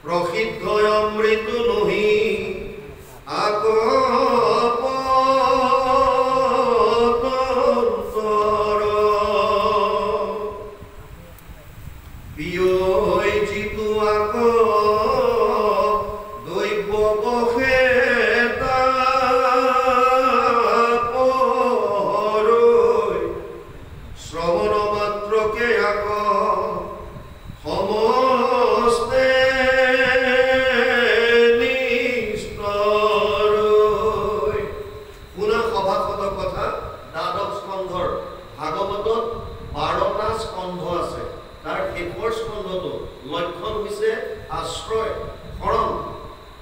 প্ৰসিদ্ধ অমৃত নহি আক বিয়ৈ জিতু আক দৈব বসে শ্ৰবণ মাত্ৰকে আক সমস্তে পুনঃ সভাসদ কথা দ্বাদশ স্কন্ধৰ ভাগৱতত 12টা স্কন্ধ আছে। তাৰ শেষৰ স্কন্ধটো লক্ষণ হৈছে আশ্ৰয় শৰণ।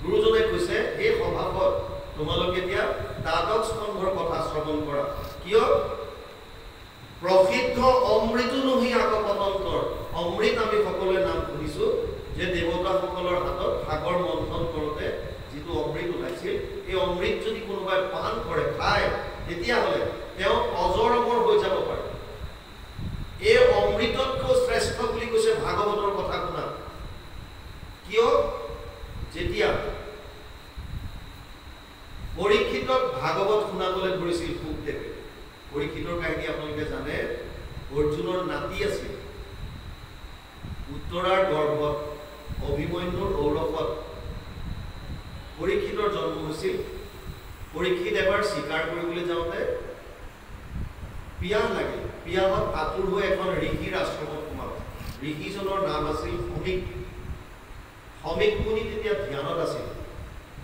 গুৰুজনে কৈছে এই সভাসদ তোমালোকে এতিয়া দ্বাদশ স্কন্ধৰ কথা শ্ৰৱণ কৰা। কিয়? প্ৰসিদ্ধ অমৃত নহি আক পতন্তৰ। অমৃত আমি সকলোৱে নাম শুনিছো যে দেৱতাসকলৰ হাতত সাগৰ মন্থন কৰোঁতে যিটো অমৃত ওলাইছিল, এই অমৃত যদি কোনোবাই পান কৰে খায় তেতিয়াহ'লে তেওঁ অজৰ অমৰ হৈ যাব পাৰে। এই অমৃততকৈ শ্ৰেষ্ঠ বুলি কৈছে ভাগৱতৰ কথা শুনা। কিয়? যেতিয়া পৰীক্ষিতক ভাগৱত শুনাবলৈ ধৰিছিল শুকদেৱে, পৰীক্ষিতৰ কাহিনী আপোনালোকে জানে, অৰ্জুনৰ নাতি আছিল। উত্তৰাৰ গৰ্ভত অভিমন্যুৰ ঔৰসত পৰীক্ষিতৰ জন্ম হৈছিল। পৰীক্ষিত এবাৰ চিকাৰ কৰিবলৈ যাওঁতে পিয়াহ লাগিল। পিয়াহত আতুৰ হৈ এখন ঋষিৰ আশ্ৰমত সোমাল। ঋষিজনৰ নাম আছিল সমীক। সমীক মুনি তেতিয়া ধ্যানত আছিল।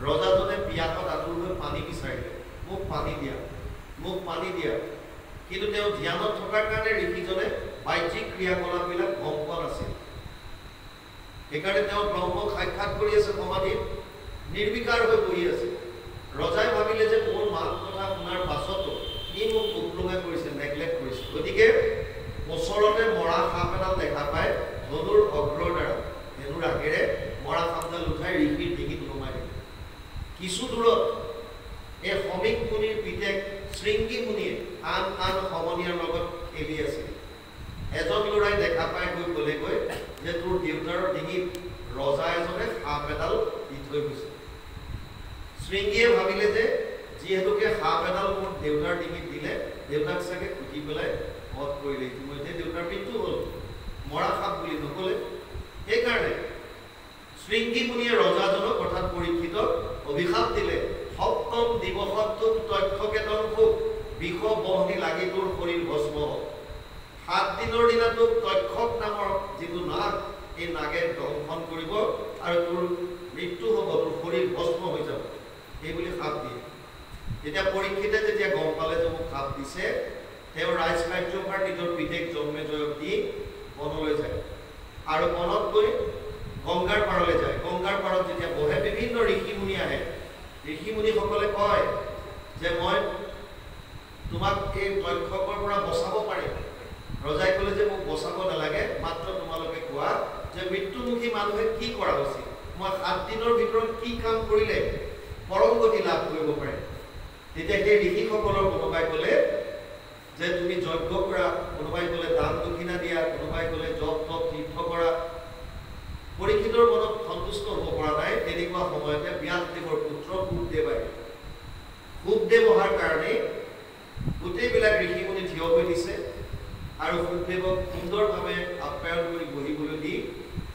ৰজাজনে পিয়াহত আতুৰ হৈ পানী বিচাৰিলে, মোক পানী দিয়া, মোক পানী দিয়া। কিন্তু তেওঁ ধ্যানত থকাৰ কাৰণে ঋষিজনে বাহ্যিক ক্ৰিয়াকলাপবিলাক গম পোৱা নাছিল। সেইকাৰণে তেওঁ ব্ৰহ্মক সাক্ষাৎ কৰি আছে, সমাধিত নিৰ্বিকাৰ হৈ বহি আছে। ৰজাই ভাবিলে যে মোৰ মাত কথা শুনাৰ পাছতো ই মোক উপ্লুঙা কৰিছে, নেগলেক্ট কৰিছে। গতিকে ওচৰতে মৰা সাপ এডাল দেখা পায়, ধনুৰ অগ্ৰৰ দ্বাৰা ধনুৰ আগেৰে মৰা সাপডাল উঠাই ঋষিৰ ডিঙিত নমাই দিলে। কিছু দূৰত এই সমীক মুনিৰ পিতেক শৃংগী মুনিয়ে আন সমনীয়াৰ লগত খেলি আছিল। এজন ল'ৰাই দেখা পাই গৈ ক'লেগৈ যে তোৰ দেউতাৰ ডিঙিত ৰজা এজনে সাপ এডাল দি থৈ গৈছে। শৃংগীয়ে ভাবিলে যে যিহেতুকে সাপ এডাল মোৰ দেউতাৰ ডিঙিত দিলে, দেউতাক চাগে কুটি পেলাই বধ কৰিলে, ইতিমধ্যে দেউতাৰ মৃত্যু হ'ল, মৰা সাপ বুলি নক'লে। সেইকাৰণে শৃংগী মুনিয়ে ৰজাজনক অৰ্থাৎ পৰীক্ষিতক অভিশাপ দিলে, সপ্তম দিৱসত তোক তক্ষকেতন খুব বিষ বহনি লাগি তোৰ শৰীৰ ভস্ম হওক। 7 দিনৰ দিনা তোক তক্ষক নামৰ যিটো নাগ, এই নাগে দংশন কৰিব আৰু তোৰ মৃত্যু হ'ব, তোৰ শৰীৰ ভস্ম হৈ যাব, এইবুলি সাপ দিয়ে। তেতিয়া পৰীক্ষিতে যেতিয়া গম পালে যে মোক সাপ দিছে, তেওঁ ৰাজ কাৰ্যভাৰ নিজৰ পিতেক জন্মেজয়ক দি বনলৈ যায় আৰু বনত গৈ গংগাৰ পাৰলৈ যায়। গংগাৰ পাৰত যেতিয়া বহে, বিভিন্ন ঋষিমুনি আহে। ঋষিমুনিসকলে কয় যে মই তোমাক এই তক্ষকৰ পৰা বচাব পাৰিম। ৰজাই ক'লে যে মোক বচাব নালাগে, মাত্ৰ তোমালোকে কোৱা যে মৃত্যুমুখী মানুহে কি কৰা উচিত, মই 7 দিনৰ ভিতৰত কি কাম কৰিলে পৰম গতি লাভ কৰিব পাৰে। তেতিয়া সেই ঋষিসকলৰ কোনোবাই ক'লে যে তুমি যজ্ঞ কৰা, কোনোবাই ক'লে দান দক্ষিণা দিয়া, কোনোবাই ক'লে জপ তপ তীৰ্থ কৰা। পৰীক্ষিতৰ মনত সন্তুষ্ট হ'ব পৰা নাই। তেনেকুৱা সময়তে ব্যাসদেৱৰ পুত্ৰ শুকদেৱ আহিল। শুকদেৱ অহাৰ কাৰণে গোটেইবিলাক ঋষিমুনি থিয় হৈ দিছে আৰু শুকদেৱক সুন্দৰভাৱে আপ্যায়ন কৰি বহিবলৈ দি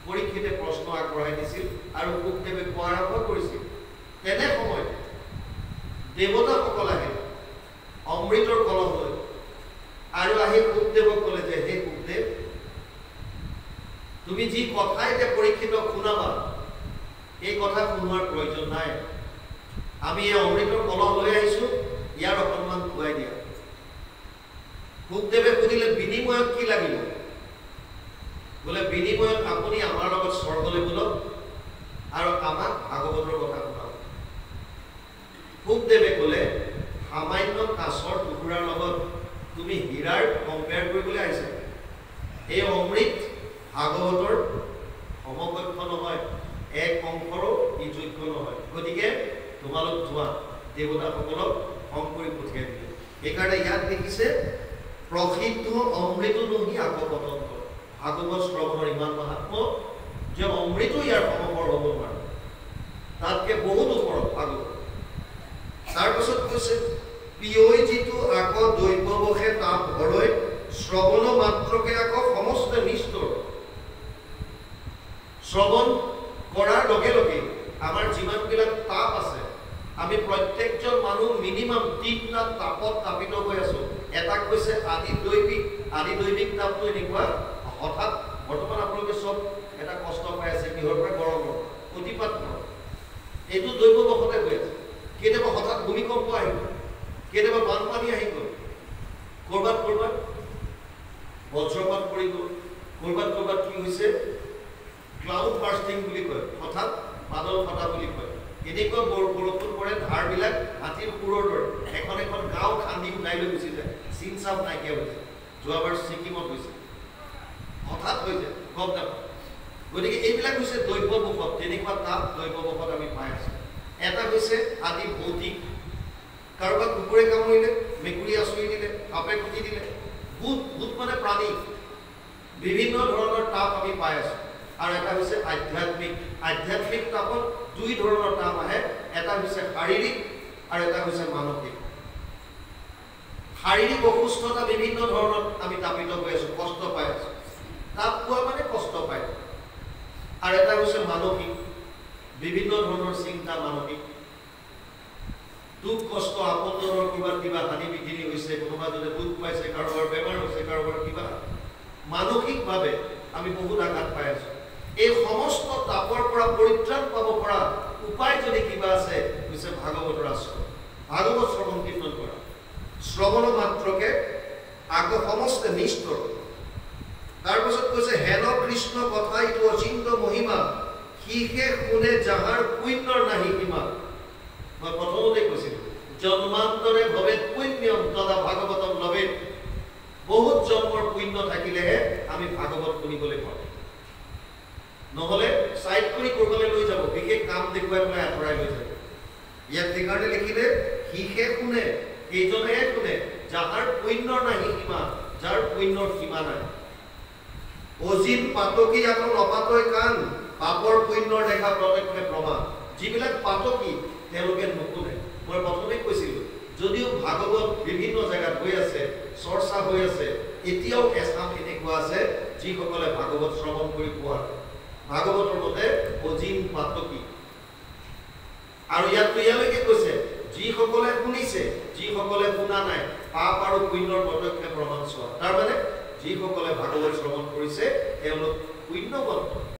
পৰীক্ষিতে প্ৰশ্ন আগবঢ়াই দিছিল আৰু শুকদেৱে কোৱা আৰম্ভ কৰিছিল। তেনে সময়তে দেৱতাসকল আহিল অমৃতৰ কলহ লৈ আৰু আহি শুকদেৱক ক'লে যে হে শুকদেৱ, তুমি যি কথা এতিয়া পৰীক্ষিতক শুনাবা, এই কথা শুনোৱাৰ প্ৰয়োজন নাই। আমি এই অমৃতৰ কলহ লৈ আহিছো, ইয়াৰ অকণমান খুৱাই দিয়া। শুকদেৱে সুধিলে বিনিময়ত কি লাগিব? বোলে বিনিময়ত আপুনি আমাৰ লগত স্বৰ্গলৈ বলক আৰু আমাক ভাগৱতৰ কথা শুনাওক। শুকদেৱে ক'লে সামান্য কাঁচৰ টুকুৰাৰ লগত তুমি হীৰাৰ কম্পেয়াৰ কৰিবলৈ আহিছা। এই অমৃত ভাগৱতৰ সমকক্ষ নহয়, এক অংশৰো ই যোগ্য নহয়। গতিকে তোমালোক যোৱা, দেৱতাসকলক খং কৰি পঠিয়াই দিলে। সেইকাৰণে ইয়াত দেখিছে প্ৰসিদ্ধ অমৃত নহি আক পতন্তৰ। ভাগৱত শ্ৰৱণৰ ইমান মাহাত্ম্য যে অমৃতো ইয়াৰ সমপৰ হ'ব নোৱাৰে, তাতকে বহুত ওপৰত ভাগৱত। তাৰপিছত কৈছে পিয়ৈ যিটো আকৌ দৈৱবসে তাপ ভৰৈ শ্ৰৱণ মাত্ৰকে আকৌ সমস্ত নিষ্ঠুৰ। শ্ৰৱণ কৰাৰ লগে লগে আমাৰ যিমানবিলাক তাপ আছে, আমি প্ৰত্যেকজন মানুহ মিনিমাম 3টা তাপত তাপিত হৈ আছো। এটা কৈছে আদি দৈবিক তাপটো এনেকুৱা, হঠাৎ বৰ্তমান আপোনালোকে চব এটা কষ্ট পাই আছে, কিহৰ পৰা? গৰমৰ অতিপাত গৰম। এইটো দৈৱবশতে হৈ আছে। কেতিয়াবা হঠাৎ ভূমিকম্প আহিব, কেতিয়াবা বানপানী আহি গ'ল, কৰবাত বজ্ৰপাত পৰি গ'ল, কৰবাত কি হৈছে ক্লাউড বাৰ্ষ্টিং বুলি কয়, হঠাৎ বাদল ফটা বুলি কয়। এনেকুৱা বৰষুণ পৰে, ধাৰবিলাক হাতীৰ সুৰৰ দৰে, এখন গাঁও খান্দি উঠাই লৈ গুচি যায়, চিন চাপ নাইকিয়া হৈছে। যোৱাবাৰ ছিকিমত হৈছে, হঠাৎ হৈ যায়, গম নাপায়। গতিকে এইবিলাক হৈছে দৈৱবশত, তেনেকুৱা তাপ দৈৱবশত আমি পাই আছো। এটা হৈছে আদি ভৌতিক, কাৰোবাক কুকুৰে কামুৰিলে, মেকুৰী আঁচুৰি দিলে, সাপে খুটি দিলে, ভূত মানে প্ৰাণী, বিভিন্ন ধৰণৰ তাপ আমি পাই আছো। আৰু এটা হৈছে আধ্যাত্মিক তাপত 2 ধৰণৰ তাপ আহে, এটা হৈছে শাৰীৰিক আৰু এটা হৈছে মানসিক। শাৰীৰিক অসুস্থতা বিভিন্ন ধৰণৰ আমি তাপিত হৈ আছো, কষ্ট পাই আছো, তাপ পোৱা মানে কষ্ট পাই। আৰু এটা হৈছে মানসিক, বিভিন্ন ধৰণৰ চিন্তা, মানসিক দুখ কষ্ট, আপোনজনৰ কৰবাত কিবা হানি বিঘিনি হৈছে, কোনোবা যদি দুখ পাইছে, কাৰোবাৰ বেমাৰ হৈছে, কাৰোবাৰ কিবা, মানসিকভাৱে আমি বহুত আঘাত পাই আছো। এই সমস্ত তাপৰ পৰা পৰিত্ৰাণ পাব পৰা উপায় যদি কিবা আছে, হৈছে ভাগৱতৰ আশ্ৰয়, ভাগৱত শ্ৰৱণ কীৰ্তন কৰা। শ্ৰৱণ মাত্ৰকে আকৌ সমস্ত নিষ্ঠুৰ। তাৰপিছত কৈছে হেন কৃষ্ণ কথা ইটো অচিন্ত মহিমা, সিহে শুনে যাহাৰ পুণ্যৰ নাহি সীমা। মই প্ৰথমতে কৈছিলো জন্মান্তৰে ভৱেত পুণ্যম তদা ভাগৱতম লবেত। বহুত জন্মৰ পুণ্য থাকিলেহে আমি ভাগৱত শুনিবলৈ পাওঁ, নহলে চাইড কৰি কৰিবলৈ লৈ যাব, বিশেষ কাম দেখুৱাই পেলাই আঁতৰাই লৈ যাব। ইয়াত সেইকাৰণে লিখিলে সিহে শুনে, সেইজনেহে শুনে যাহাৰ পুণ্যৰ নাহি সীমা, যাৰ পুণ্যৰ সীমা নাই। অজিত পাতকী আকৌ নপাতই কাণ, পাপৰ পুণ্যৰ দেখা প্ৰত্যক্ষে প্ৰমাণ। যিবিলাক পাতকী তেওঁলোকে নুশুনে। মই প্ৰথমে কৈছিলো যদিও ভাগৱত বিভিন্ন জেগাত হৈ আছে, চৰ্চা হৈ আছে, এতিয়াও এচাম এনেকুৱা আছে যিসকলে ভাগৱত শ্ৰৱণ কৰি পোৱা ভাগৱতৰ মতে অজিন পাতকী। আৰু ইয়ালৈকে কৈছে যিসকলে শুনিছে, যিসকলে শুনা নাই, পাপ আৰু পুণ্যৰ প্ৰত্যক্ষে প্ৰমাণ চোৱা। তাৰমানে যিসকলে ভাগৱত শ্ৰৱণ কৰিছে তেওঁলোক পুণ্যৱন্ত,